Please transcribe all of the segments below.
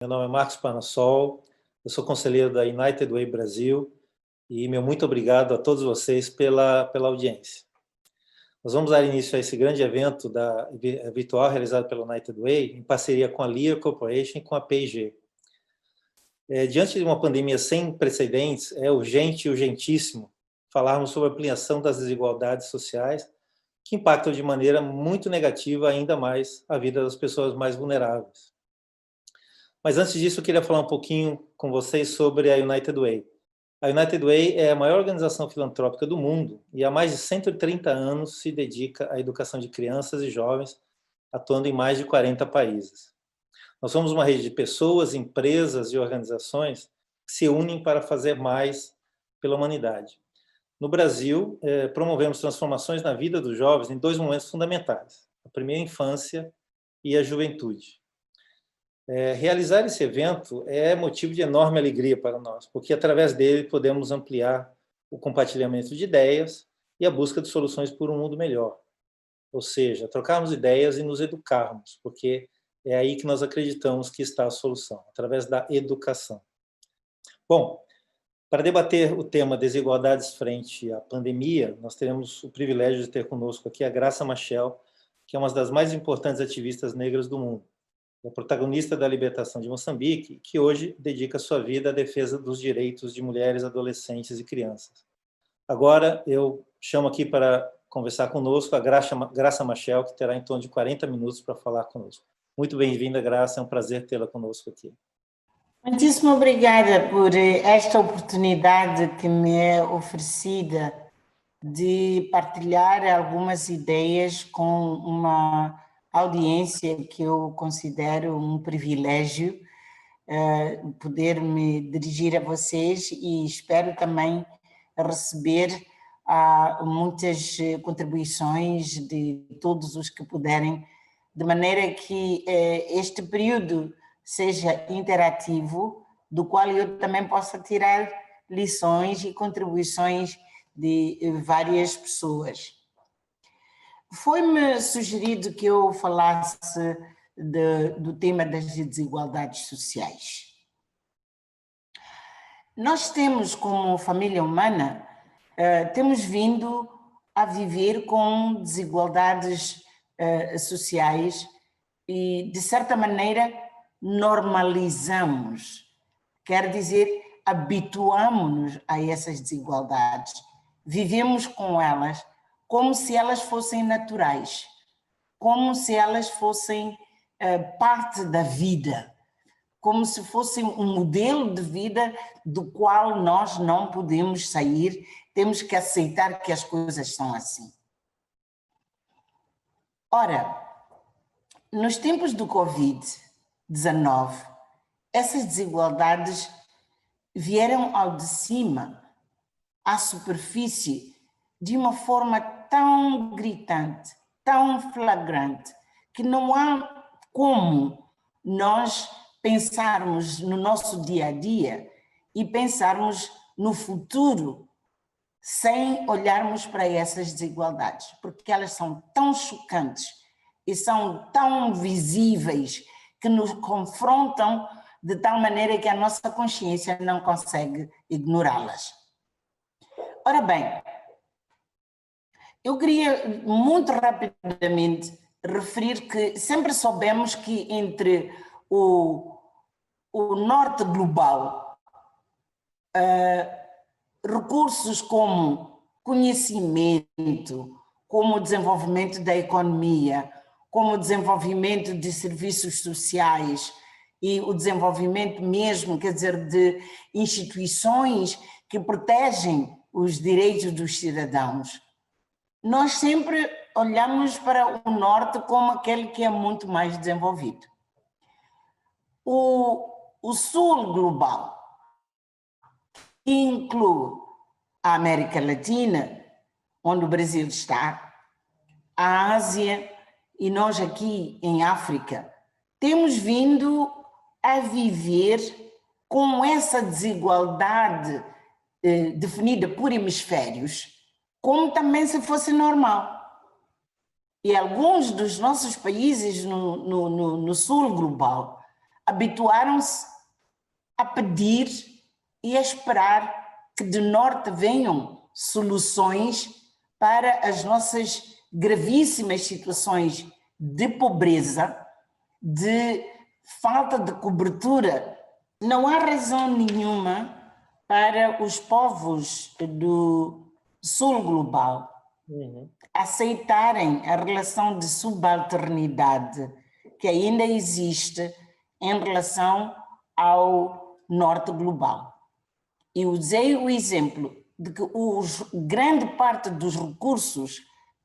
Meu nome é Marcos Panassol, eu sou conselheiro da United Way Brasil e meu muito obrigado a todos vocês pela audiência. Nós vamos dar início a esse grande evento virtual realizado pela United Way em parceria com a Lear Corporation e com a P&G. Diante de uma pandemia sem precedentes, é urgente e urgentíssimo falarmos sobre a ampliação das desigualdades sociais que impactam de maneira muito negativa ainda mais a vida das pessoas mais vulneráveis. Mas antes disso, eu queria falar um pouquinho com vocês sobre a United Way. A United Way é a maior organização filantrópica do mundo e há mais de 130 anos se dedica à educação de crianças e jovens, atuando em mais de 40 países. Nós somos uma rede de pessoas, empresas e organizações que se unem para fazer mais pela humanidade. No Brasil, promovemos transformações na vida dos jovens em dois momentos fundamentais: a primeira infância e a juventude. Realizar esse evento é motivo de enorme alegria para nós, porque através dele podemos ampliar o compartilhamento de ideias e a busca de soluções por um mundo melhor. Ou seja, trocarmos ideias e nos educarmos, porque é aí que nós acreditamos que está a solução, através da educação. Bom, para debater o tema desigualdades frente à pandemia, nós teremos o privilégio de ter conosco aqui a Graça Machel, que é uma das mais importantes ativistas negras do mundo. É protagonista da libertação de Moçambique, que hoje dedica sua vida à defesa dos direitos de mulheres, adolescentes e crianças. Agora eu chamo aqui para conversar conosco a Graça Machel, que terá em torno de 40 minutos para falar conosco. Muito bem-vinda, Graça, é um prazer tê-la conosco aqui. Muitíssimo obrigada por esta oportunidade que me é oferecida de partilhar algumas ideias com uma audiência que eu considero um privilégio poder me dirigir a vocês, e espero também receber muitas contribuições de todos os que puderem, de maneira que este período seja interativo, do qual eu também possa tirar lições e contribuições de várias pessoas. Foi-me sugerido que eu falasse do tema das desigualdades sociais. Nós temos, como família humana, temos vindo a viver com desigualdades sociais e, de certa maneira, normalizamos, quer dizer, habituamos-nos a essas desigualdades, vivemos com elas como se elas fossem naturais, como se elas fossem parte da vida, como se fossem um modelo de vida do qual nós não podemos sair, temos que aceitar que as coisas são assim. Ora, nos tempos do Covid-19, essas desigualdades vieram ao de cima, à superfície, de uma forma tão gritante, tão flagrante, que não há como nós pensarmos no nosso dia a dia e pensarmos no futuro sem olharmos para essas desigualdades, porque elas são tão chocantes e são tão visíveis que nos confrontam de tal maneira que a nossa consciência não consegue ignorá-las. Ora bem, eu queria muito rapidamente referir que sempre soubemos que entre o norte global, recursos como conhecimento, como o desenvolvimento da economia, como o desenvolvimento de serviços sociais e o desenvolvimento mesmo, quer dizer, de instituições que protegem os direitos dos cidadãos, nós sempre olhamos para o norte como aquele que é muito mais desenvolvido. O sul global, que inclui a América Latina, onde o Brasil está, a Ásia e nós aqui em África, temos vindo a viver com essa desigualdade definida por hemisférios, como também se fosse normal. E alguns dos nossos países no sul global habituaram-se a pedir e a esperar que de norte venham soluções para as nossas gravíssimas situações de pobreza, de falta de cobertura. Não há razão nenhuma para os povos do sul global aceitarem a relação de subalternidade que ainda existe em relação ao norte global. E usei o exemplo de que grande parte dos recursos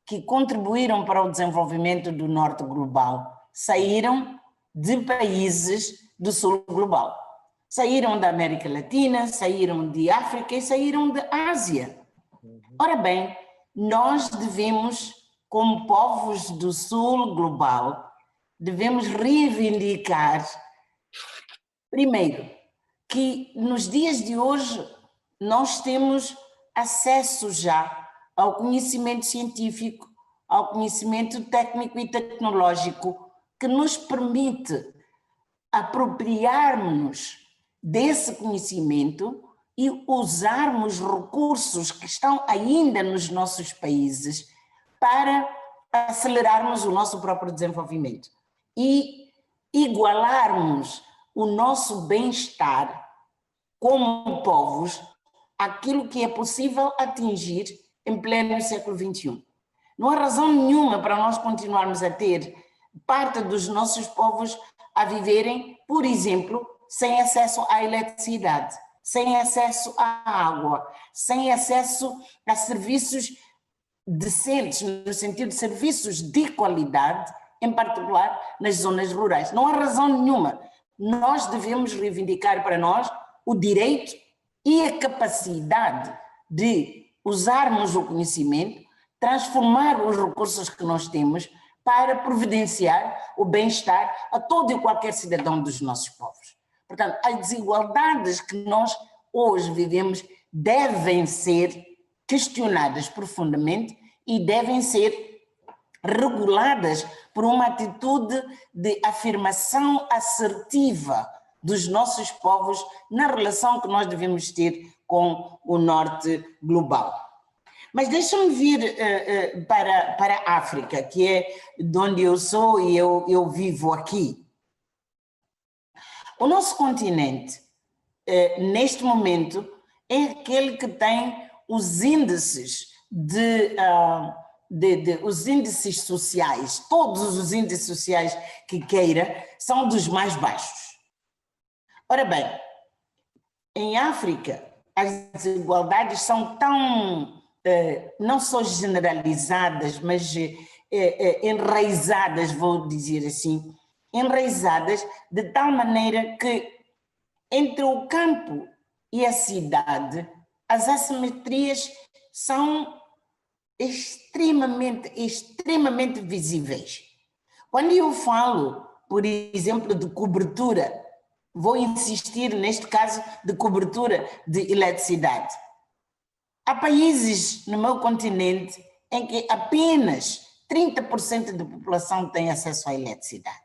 que contribuíram para o desenvolvimento do norte global saíram de países do sul global. Saíram da América Latina, saíram de África e saíram da Ásia. Ora bem, nós devemos, como povos do sul global, devemos reivindicar, primeiro, que nos dias de hoje nós temos acesso já ao conhecimento científico, ao conhecimento técnico e tecnológico que nos permite apropriarmos desse conhecimento e usarmos recursos que estão ainda nos nossos países para acelerarmos o nosso próprio desenvolvimento e igualarmos o nosso bem-estar como povos àquilo que é possível atingir em pleno século XXI. Não há razão nenhuma para nós continuarmos a ter parte dos nossos povos a viverem, por exemplo, sem acesso à eletricidade, sem acesso à água, sem acesso a serviços decentes, no sentido de serviços de qualidade, em particular nas zonas rurais. Não há razão nenhuma. Nós devemos reivindicar para nós o direito e a capacidade de usarmos o conhecimento, transformar os recursos que nós temos para providenciar o bem-estar a todo e qualquer cidadão dos nossos povos. Portanto, as desigualdades que nós hoje vivemos devem ser questionadas profundamente e devem ser reguladas por uma atitude de afirmação assertiva dos nossos povos na relação que nós devemos ter com o norte global. Mas deixa-me vir para a África, que é de onde eu sou e eu vivo aqui. O nosso continente, neste momento, é aquele que tem os índices os índices sociais, todos os índices sociais que queira, são dos mais baixos. Ora bem, em África, as desigualdades são tão, não só generalizadas, mas enraizadas, vou dizer assim, enraizadas de tal maneira que entre o campo e a cidade, as assimetrias são extremamente visíveis. Quando eu falo, por exemplo, de cobertura, vou insistir neste caso de cobertura de eletricidade. Há países no meu continente em que apenas 30% da população tem acesso à eletricidade.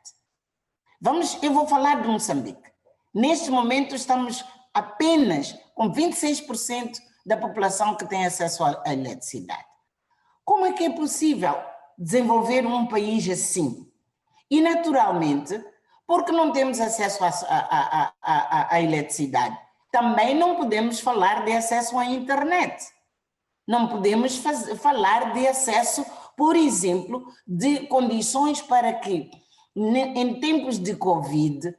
Eu vou falar de Moçambique. Neste momento estamos apenas com 26% da população que tem acesso à eletricidade. Como é que é possível desenvolver um país assim? E naturalmente, porque não temos acesso à eletricidade, também não podemos falar de acesso à internet. Não podemos falar de acesso, por exemplo, de condições para que, em tempos de Covid,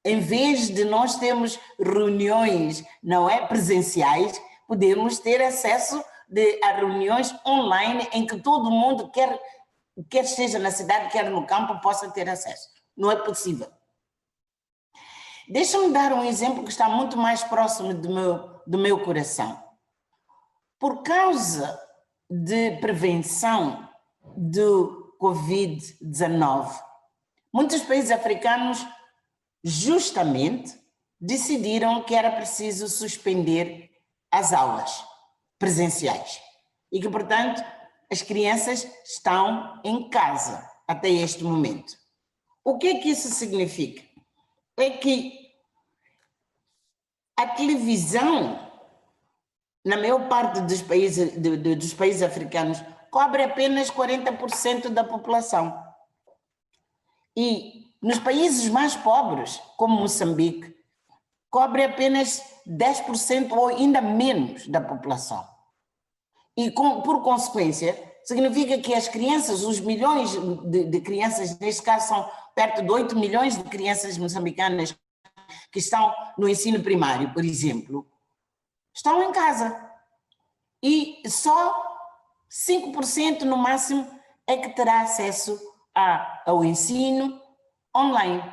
em vez de nós termos reuniões, não é, presenciais, podemos ter acesso a reuniões online em que todo mundo, quer esteja na cidade, quer no campo, possa ter acesso. Não é possível. Deixa-me dar um exemplo que está muito mais próximo do meu coração. Por causa de prevenção do Covid-19, muitos países africanos justamente decidiram que era preciso suspender as aulas presenciais e que, portanto, as crianças estão em casa até este momento. O que é que isso significa? é que a televisão, na maior parte dos países africanos, cobre apenas 40% da população. E nos países mais pobres, como Moçambique, cobre apenas 10% ou ainda menos da população. E, por consequência, significa que as crianças, os milhões de crianças, neste caso são perto de 8 milhões de crianças moçambicanas que estão no ensino primário, por exemplo, estão em casa. E só 5% no máximo é que terá acesso ao ensino online.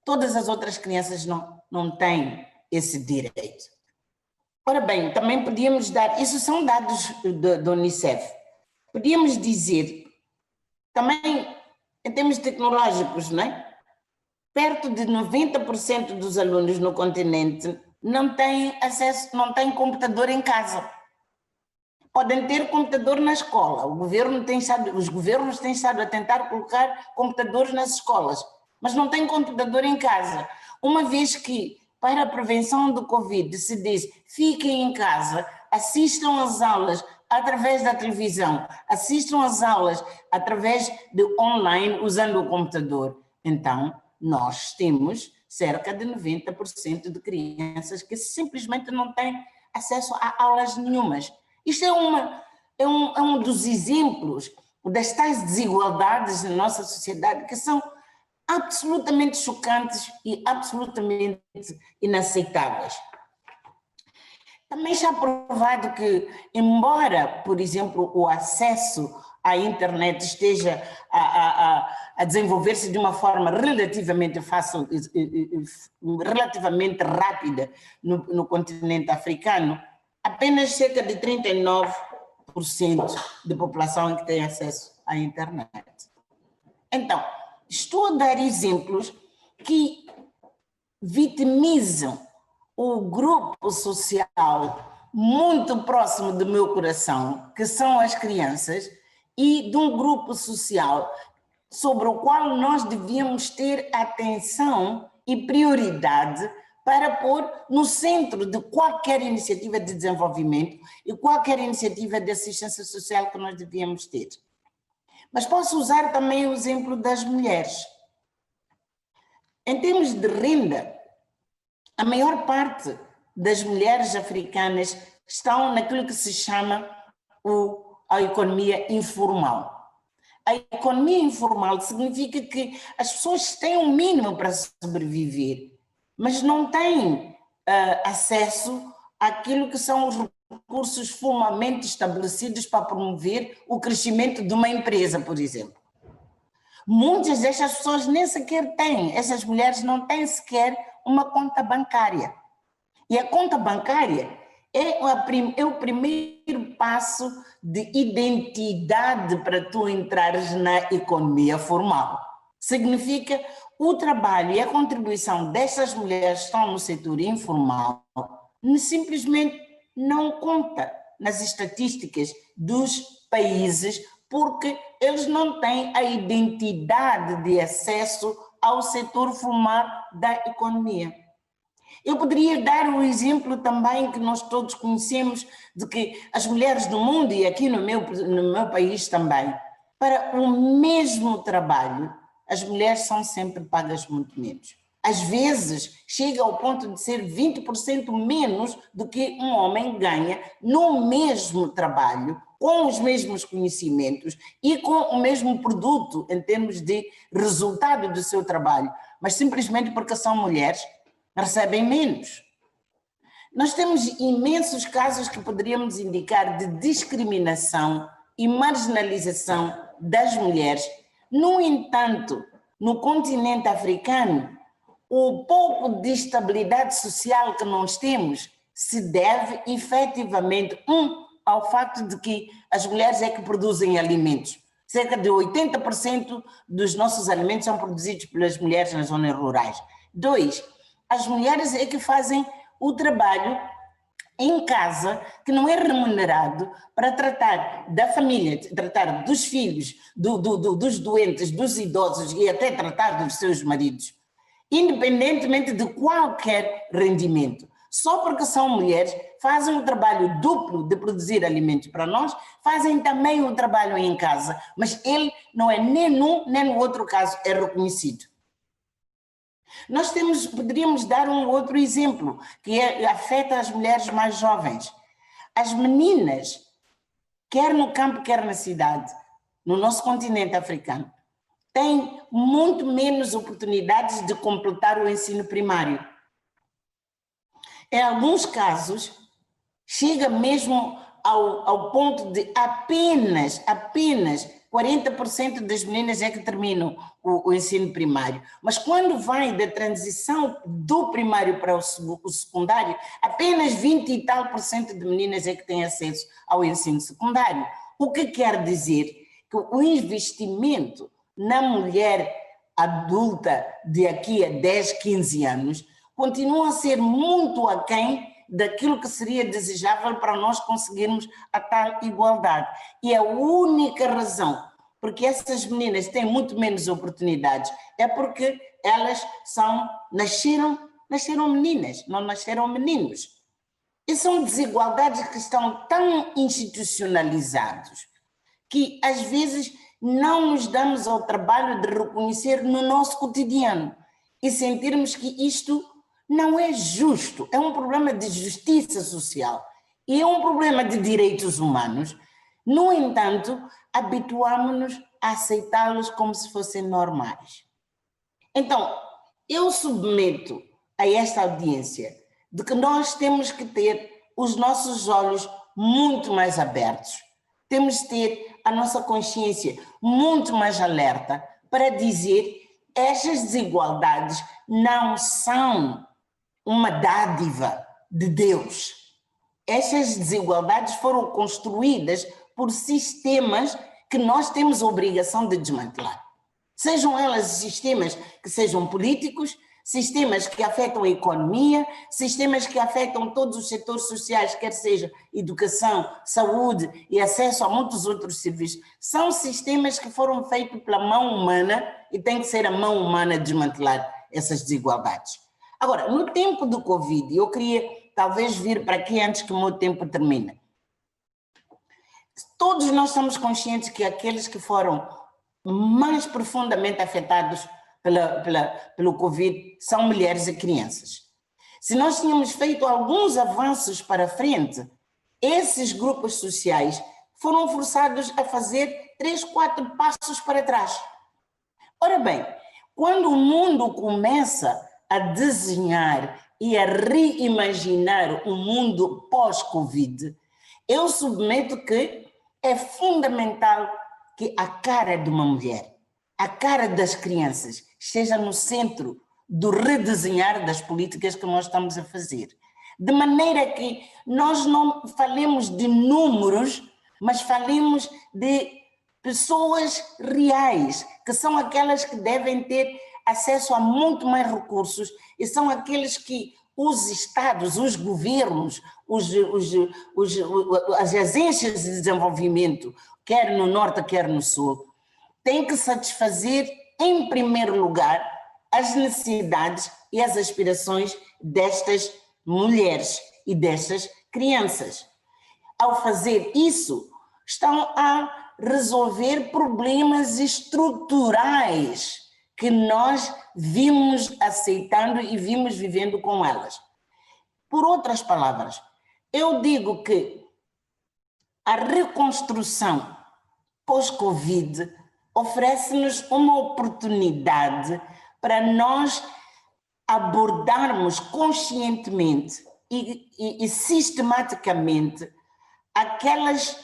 Todas as outras crianças não têm esse direito. Ora bem, também podíamos dar, isso são dados do Unicef, podíamos dizer, também em termos tecnológicos, não é? Perto de 90% dos alunos no continente não têm acesso, não têm computador em casa. Podem ter computador na escola, os governos têm estado a tentar colocar computadores nas escolas, mas não têm computador em casa, uma vez que para a prevenção do Covid se diz fiquem em casa, assistam às aulas através da televisão, assistam às aulas através de online usando o computador. Então, nós temos cerca de 90% de crianças que simplesmente não têm acesso a aulas nenhumas. Isto é um dos exemplos das tais desigualdades na nossa sociedade que são absolutamente chocantes e absolutamente inaceitáveis. Também está provado que, embora, por exemplo, o acesso à internet esteja a desenvolver-se de uma forma relativamente fácil, relativamente rápida no continente africano, apenas cerca de 39% da população que tem acesso à internet. Então, estou a dar exemplos que vitimizam o grupo social muito próximo do meu coração, que são as crianças, e de um grupo social sobre o qual nós devíamos ter atenção e prioridade para pôr no centro de qualquer iniciativa de desenvolvimento e qualquer iniciativa de assistência social que nós devíamos ter. Mas posso usar também o exemplo das mulheres. Em termos de renda, a maior parte das mulheres africanas estão naquilo que se chama a economia informal. A economia informal significa que as pessoas têm um mínimo para sobreviver, mas não têm acesso àquilo que são os recursos formalmente estabelecidos para promover o crescimento de uma empresa, por exemplo. Muitas destas pessoas nem sequer têm, essas mulheres não têm sequer uma conta bancária. E a conta bancária é o primeiro passo de identidade para tu entrares na economia formal. Significa o trabalho e a contribuição dessas mulheres que estão no setor informal simplesmente não conta nas estatísticas dos países porque eles não têm a identidade de acesso ao setor formal da economia. Eu poderia dar um exemplo também que nós todos conhecemos de que as mulheres do mundo e aqui no meu país também, para o mesmo trabalho, as mulheres são sempre pagas muito menos. Às vezes chega ao ponto de ser 20% menos do que um homem ganha no mesmo trabalho, com os mesmos conhecimentos e com o mesmo produto em termos de resultado do seu trabalho, mas simplesmente porque são mulheres, recebem menos. Nós temos imensos casos que poderíamos indicar de discriminação e marginalização das mulheres. No entanto, no continente africano, o pouco de estabilidade social que nós temos se deve efetivamente, ao facto de que as mulheres é que produzem alimentos. Cerca de 80% dos nossos alimentos são produzidos pelas mulheres nas zonas rurais. 2, as mulheres é que fazem o trabalho em casa, que não é remunerado, para tratar da família, tratar dos filhos, dos doentes, dos idosos e até tratar dos seus maridos. independentemente de qualquer rendimento. Só porque são mulheres, fazem um trabalho duplo de produzir alimentos para nós, fazem também o trabalho em casa, mas ele não é nem num nem no outro caso é reconhecido. Nós poderíamos dar um outro exemplo, que afeta as mulheres mais jovens. As meninas, quer no campo, quer na cidade, no nosso continente africano, têm muito menos oportunidades de completar o ensino primário. Em alguns casos, chega mesmo ao ponto de apenas 40% das meninas é que terminam o ensino primário. Mas quando vai da transição do primário para o secundário, apenas 20 e tal por cento de meninas é que têm acesso ao ensino secundário. O que quer dizer que o investimento na mulher adulta de aqui a 10, 15 anos continua a ser muito aquém daquilo que seria desejável para nós conseguirmos a tal igualdade. E a única razão porque essas meninas têm muito menos oportunidades é porque elas nasceram meninas, não nasceram meninos. E são desigualdades que estão tão institucionalizadas que às vezes não nos damos ao trabalho de reconhecer no nosso cotidiano e sentirmos que isto não é justo, é um problema de justiça social e é um problema de direitos humanos. No entanto, habituámos-nos a aceitá-los como se fossem normais. Então, eu submeto a esta audiência de que nós temos que ter os nossos olhos muito mais abertos, temos que ter a nossa consciência muito mais alerta para dizer que estas desigualdades não são uma dádiva de Deus. Estas desigualdades foram construídas por sistemas que nós temos a obrigação de desmantelar. Sejam elas sistemas que sejam políticos, sistemas que afetam a economia, sistemas que afetam todos os setores sociais, quer seja educação, saúde e acesso a muitos outros serviços. São sistemas que foram feitos pela mão humana e tem que ser a mão humana desmantelar essas desigualdades. Agora, no tempo do Covid, eu queria talvez vir para aqui antes que o meu tempo termine. Todos nós estamos conscientes que aqueles que foram mais profundamente afetados pelo Covid são mulheres e crianças. Se nós tínhamos feito alguns avanços para frente, esses grupos sociais foram forçados a fazer 3, 4 passos para trás. Ora bem, quando o mundo começa a desenhar e a reimaginar o mundo pós-Covid, eu submeto que é fundamental que a cara de uma mulher, a cara das crianças, esteja no centro do redesenhar das políticas que nós estamos a fazer. De maneira que nós não falemos de números, mas falemos de pessoas reais, que são aquelas que devem ter acesso a muito mais recursos e são aqueles que os estados, os governos, as agências de desenvolvimento, quer no norte, quer no sul, têm que satisfazer, em primeiro lugar, as necessidades e as aspirações destas mulheres e destas crianças. Ao fazer isso, estão a resolver problemas estruturais que nós vimos aceitando e vimos vivendo com elas. Por outras palavras, eu digo que a reconstrução pós-Covid oferece-nos uma oportunidade para nós abordarmos conscientemente e sistematicamente aquelas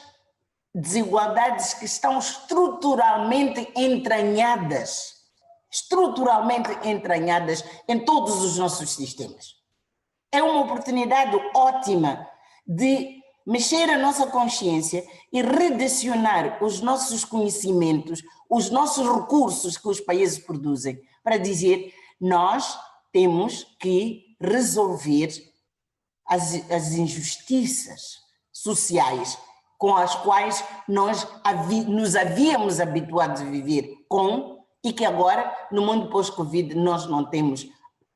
desigualdades que estão estruturalmente entranhadas em todos os nossos sistemas. É uma oportunidade ótima de mexer a nossa consciência e redirecionar os nossos conhecimentos, os nossos recursos que os países produzem, para dizer, nós temos que resolver as injustiças sociais com as quais nós nos havíamos habituado a viver com e que agora, no mundo pós-Covid, nós não temos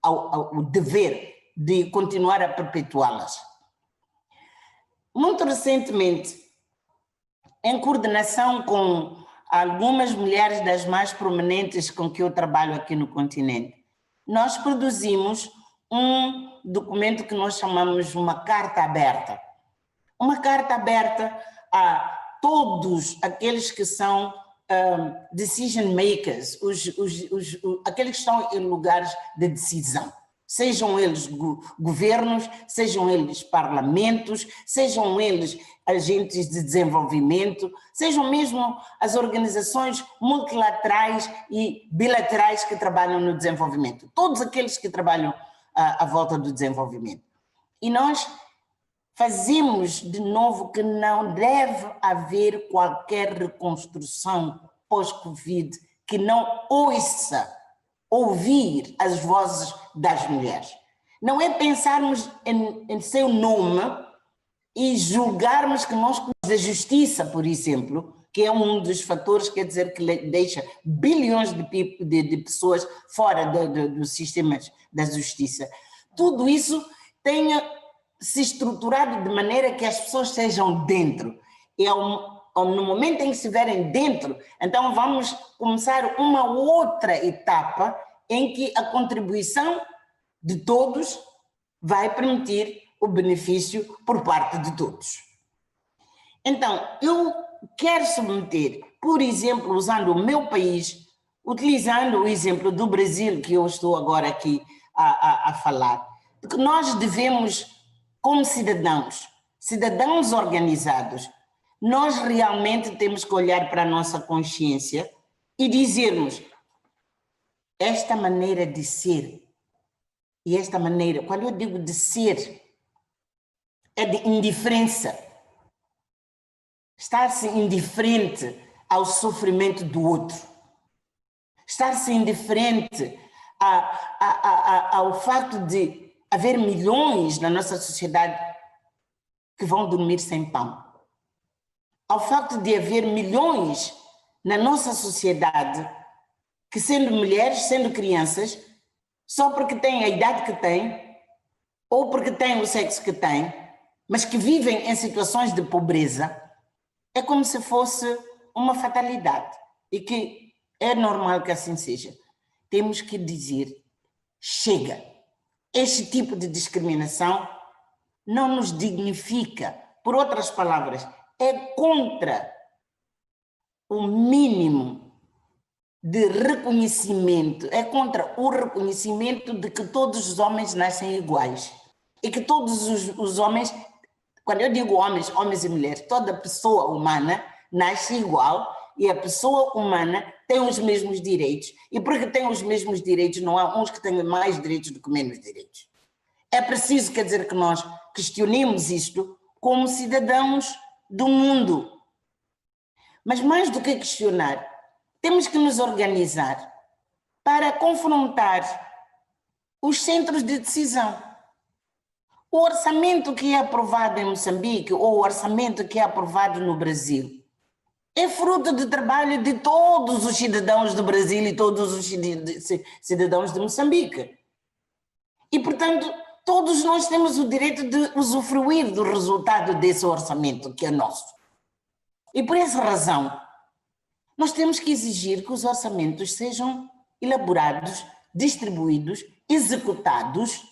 o dever de continuar a perpetuá-las. Muito recentemente, em coordenação com algumas mulheres das mais prominentes com que eu trabalho aqui no continente, nós produzimos um documento que nós chamamos uma carta aberta. Uma carta aberta a todos aqueles que são decision makers, aqueles que estão em lugares de decisão. Sejam eles governos, sejam eles parlamentos, sejam eles agentes de desenvolvimento, sejam mesmo as organizações multilaterais e bilaterais que trabalham no desenvolvimento. Todos aqueles que trabalham à volta do desenvolvimento. E nós fazemos de novo que não deve haver qualquer reconstrução pós-Covid que não ouça ouvir as vozes das mulheres. Não é pensarmos em seu nome e julgarmos que nós, da justiça, por exemplo, que é um dos fatores, quer dizer, que deixa bilhões de pessoas fora do sistema da justiça. Tudo isso tenha se estruturado de maneira que as pessoas sejam dentro. E no momento em que estiverem dentro, então vamos começar uma outra etapa em que a contribuição de todos vai permitir o benefício por parte de todos. Então, eu quero submeter, por exemplo, usando o meu país, utilizando o exemplo do Brasil, que eu estou agora aqui a falar, de que nós devemos, como cidadãos organizados, nós realmente temos que olhar para a nossa consciência e dizermos: esta maneira de ser, e esta maneira, quando eu digo de ser, é de indiferença. Estar-se indiferente ao sofrimento do outro. Estar-se indiferente ao facto de haver milhões na nossa sociedade que vão dormir sem pão. Ao facto de haver milhões na nossa sociedade que, sendo mulheres, sendo crianças, só porque têm a idade que têm, ou porque têm o sexo que têm, mas que vivem em situações de pobreza, é como se fosse uma fatalidade. E que é normal que assim seja. Temos que dizer: chega. Este tipo de discriminação não nos dignifica. Por outras palavras, é contra o mínimo de reconhecimento, é contra o reconhecimento de que todos os homens nascem iguais. E que todos os homens, quando eu digo homens, homens e mulheres, toda pessoa humana nasce igual e a pessoa humana tem os mesmos direitos. E porque tem os mesmos direitos, não há uns que tenham mais direitos do que menos direitos. É preciso, quer dizer, que nós questionemos isto como cidadãos do mundo. Mas mais do que questionar, temos que nos organizar para confrontar os centros de decisão. O orçamento que é aprovado em Moçambique ou o orçamento que é aprovado no Brasil é fruto do trabalho de todos os cidadãos do Brasil e todos os cidadãos de Moçambique. E, portanto, todos nós temos o direito de usufruir do resultado desse orçamento que é nosso. E por essa razão, nós temos que exigir que os orçamentos sejam elaborados, distribuídos, executados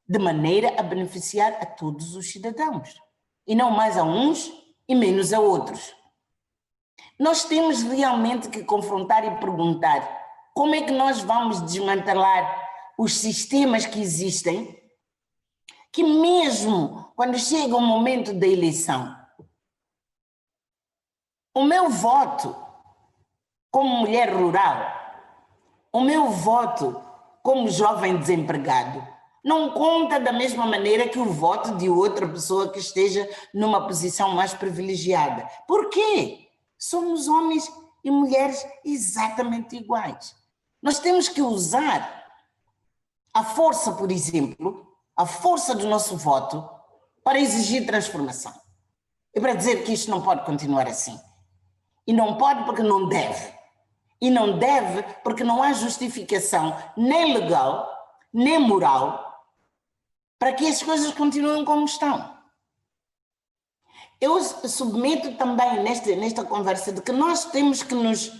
de maneira a beneficiar a todos os cidadãos, e não mais a uns e menos a outros. Nós temos realmente que confrontar e perguntar como é que nós vamos desmantelar os sistemas que existem, que mesmo quando chega o momento da eleição, o meu voto como mulher rural, o meu voto como jovem desempregado, não conta da mesma maneira que o voto de outra pessoa que esteja numa posição mais privilegiada. Por quê? Somos homens e mulheres exatamente iguais. Nós temos que usar a força, por exemplo, a força do nosso voto para exigir transformação. E para dizer que isto não pode continuar assim. E não pode porque não deve. E não deve, porque não há justificação nem legal, nem moral, para que as coisas continuem como estão. Eu submeto também nesta conversa de que nós temos que nos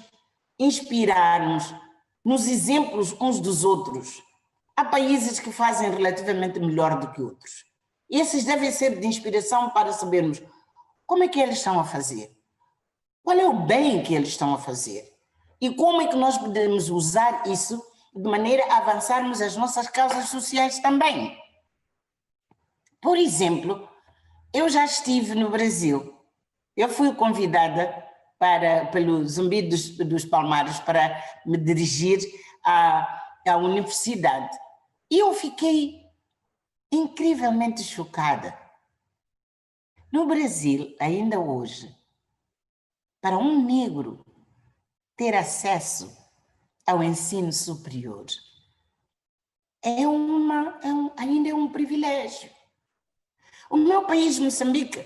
inspirarmos nos exemplos uns dos outros. Há países que fazem relativamente melhor do que outros. Esses devem ser de inspiração para sabermos como é que eles estão a fazer, qual é o bem que eles estão a fazer e como é que nós podemos usar isso de maneira a avançarmos as nossas causas sociais também. Por exemplo, eu já estive no Brasil. Eu fui convidada pelo Zumbi dos Palmares para me dirigir à universidade. E eu fiquei incrivelmente chocada. No Brasil, ainda hoje, para um negro ter acesso ao ensino superior ainda é um privilégio. O meu país, Moçambique,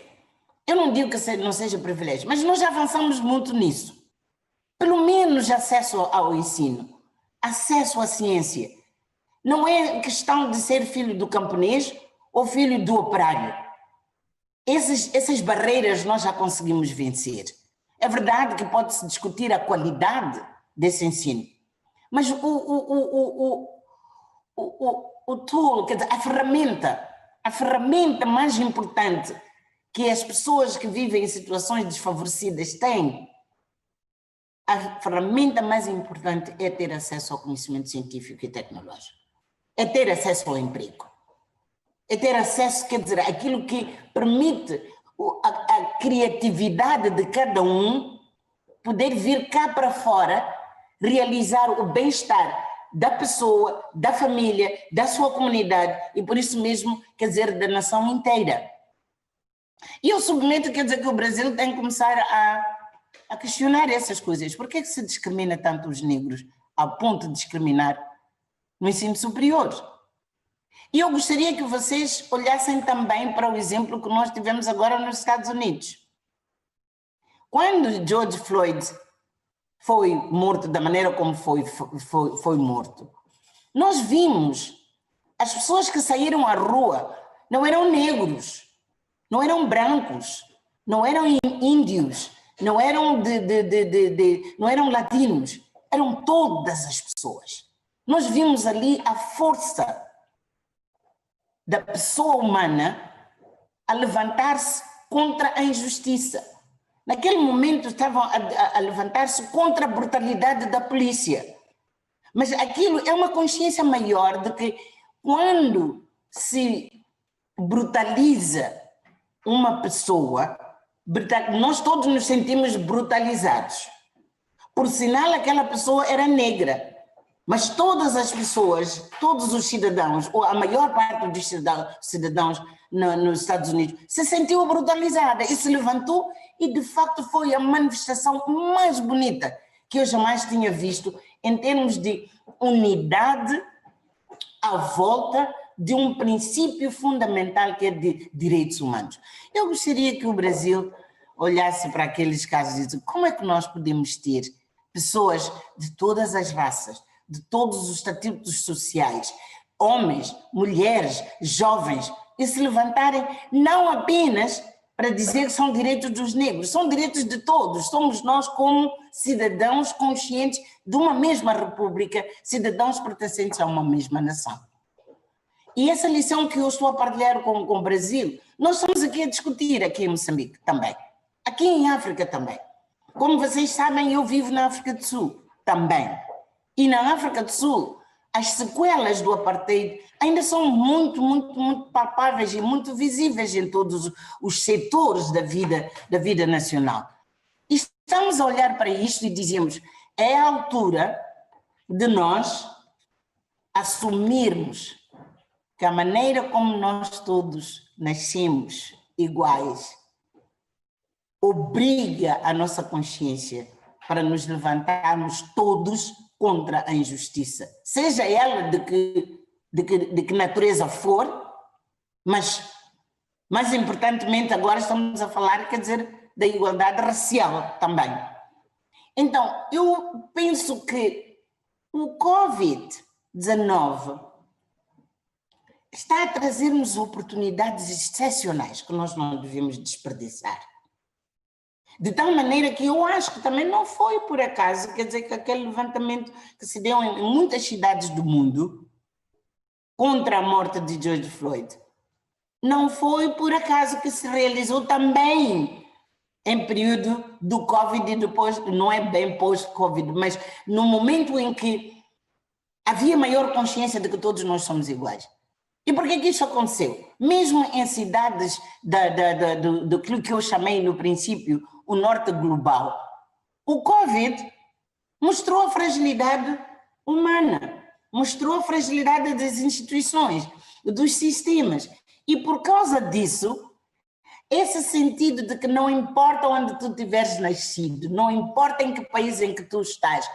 eu não digo que não seja privilégio, mas nós já avançamos muito nisso. Pelo menos acesso ao ensino, acesso à ciência. Não é questão de ser filho do camponês ou filho do operário. Essas barreiras nós já conseguimos vencer. É verdade que pode-se discutir a qualidade desse ensino, mas o tool, quer dizer, a ferramenta mais importante que as pessoas que vivem em situações desfavorecidas têm, a ferramenta mais importante é ter acesso ao conhecimento científico e tecnológico, é ter acesso ao emprego, é ter acesso, quer dizer, aquilo que permite a criatividade de cada um poder vir cá para fora, realizar o bem-estar da pessoa, da família, da sua comunidade e por isso mesmo, quer dizer, da nação inteira. E eu submeto, quer dizer, que o Brasil tem que começar a questionar essas coisas. Por que é que se discrimina tanto os negros ao ponto de discriminar no ensino superior? E eu gostaria que vocês olhassem também para o exemplo que nós tivemos agora nos Estados Unidos. Quando George Floyd foi morto da maneira como foi morto, nós vimos as pessoas que saíram à rua não eram negros, não eram brancos, não eram índios, não eram não eram latinos, eram todas as pessoas. Nós vimos ali a força da pessoa humana a levantar-se contra a injustiça. Naquele momento estavam a levantar-se contra a brutalidade da polícia. Mas aquilo é uma consciência maior de que quando se brutaliza uma pessoa, nós todos nos sentimos brutalizados. Por sinal, aquela pessoa era negra. Mas todas as pessoas, todos os cidadãos, ou a maior parte dos cidadãos nos Estados Unidos, se sentiu brutalizada e se levantou e, de facto, foi a manifestação mais bonita que eu jamais tinha visto em termos de unidade à volta de um princípio fundamental que é de direitos humanos. Eu gostaria que o Brasil olhasse para aqueles casos e dissesse como é que nós podemos ter pessoas de todas as raças, de todos os estatutos sociais, homens, mulheres, jovens, e se levantarem não apenas para dizer que são direitos dos negros, são direitos de todos, somos nós como cidadãos conscientes de uma mesma república, cidadãos pertencentes a uma mesma nação. E essa lição que eu estou a partilhar com o Brasil, nós estamos aqui a discutir aqui em Moçambique também, aqui em África também. Como vocês sabem, eu vivo na África do Sul também. E na África do Sul, as sequelas do apartheid ainda são muito, muito, muito palpáveis e muito visíveis em todos os setores da vida nacional. E estamos a olhar para isto e dizemos, é a altura de nós assumirmos que a maneira como nós todos nascemos iguais obriga a nossa consciência para nos levantarmos todos contra a injustiça, seja ela de que natureza for, mas mais importantemente agora estamos a falar, quer dizer, da igualdade racial também. Então, eu penso que o Covid-19 está a trazer-nos oportunidades excepcionais que nós não devemos desperdiçar. De tal maneira que eu acho que também não foi por acaso, quer dizer, que aquele levantamento que se deu em muitas cidades do mundo contra a morte de George Floyd, não foi por acaso que se realizou também em período do Covid e depois, não é bem pós-Covid, mas no momento em que havia maior consciência de que todos nós somos iguais. E por que isso aconteceu? Mesmo em cidades daquilo que eu chamei no princípio o norte global, o Covid mostrou a fragilidade humana, mostrou a fragilidade das instituições, dos sistemas. E por causa disso, esse sentido de que não importa onde tu tiveres nascido, não importa em que país em que tu estás,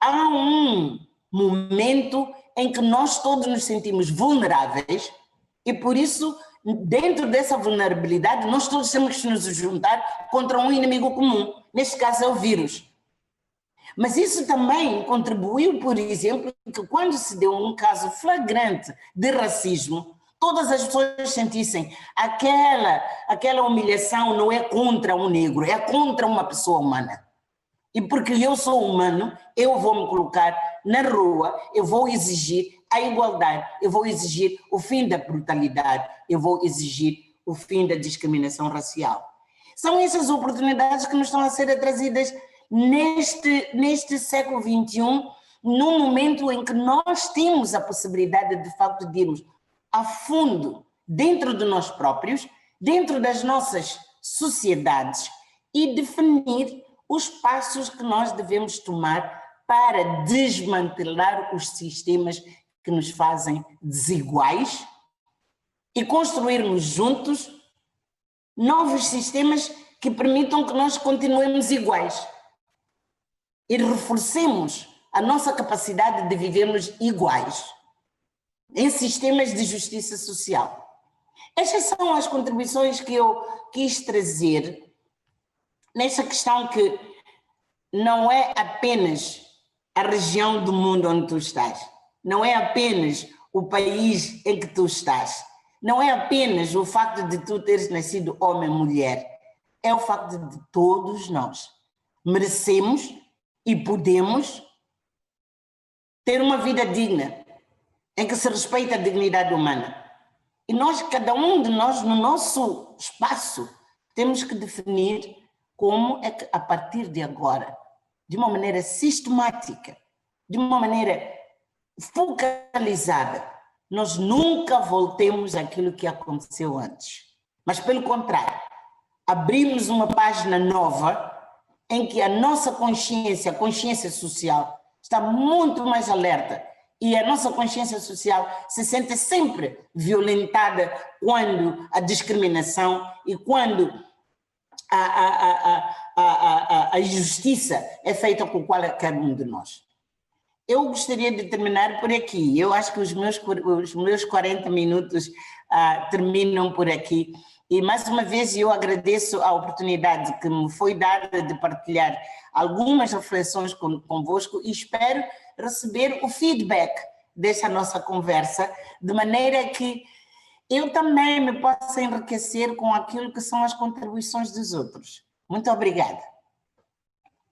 há um momento em que nós todos nos sentimos vulneráveis e por isso, dentro dessa vulnerabilidade, nós todos temos que nos juntar contra um inimigo comum, neste caso é o vírus. Mas isso também contribuiu, por exemplo, que quando se deu um caso flagrante de racismo, todas as pessoas sentissem aquela humilhação não é contra um negro, é contra uma pessoa humana. E porque eu sou humano, eu vou me colocar na rua, eu vou exigir a igualdade, eu vou exigir o fim da brutalidade, eu vou exigir o fim da discriminação racial. São essas oportunidades que nos estão a ser trazidas neste século XXI, num momento em que nós temos a possibilidade de facto de irmos a fundo dentro de nós próprios, dentro das nossas sociedades e definir os passos que nós devemos tomar para desmantelar os sistemas que nos fazem desiguais e construirmos juntos novos sistemas que permitam que nós continuemos iguais e reforcemos a nossa capacidade de vivermos iguais em sistemas de justiça social. Estas são as contribuições que eu quis trazer nessa questão que não é apenas a região do mundo onde tu estás, não é apenas o país em que tu estás, não é apenas o facto de tu teres nascido homem ou mulher, é o facto de todos nós merecemos e podemos ter uma vida digna, em que se respeita a dignidade humana. E nós, cada um de nós, no nosso espaço, temos que definir como é que, a partir de agora, de uma maneira sistemática, de uma maneira focalizada, nós nunca voltemos àquilo que aconteceu antes. Mas, pelo contrário, abrimos uma página nova em que a nossa consciência, a consciência social, está muito mais alerta e a nossa consciência social se sente sempre violentada quando a discriminação e quando a injustiça é feita com qualquer um de nós. Eu gostaria de terminar por aqui. Eu acho que os meus 40 minutos terminam por aqui. E mais uma vez eu agradeço a oportunidade que me foi dada de partilhar algumas reflexões convosco e espero receber o feedback dessa nossa conversa, de maneira que eu também me possa enriquecer com aquilo que são as contribuições dos outros. Muito obrigada.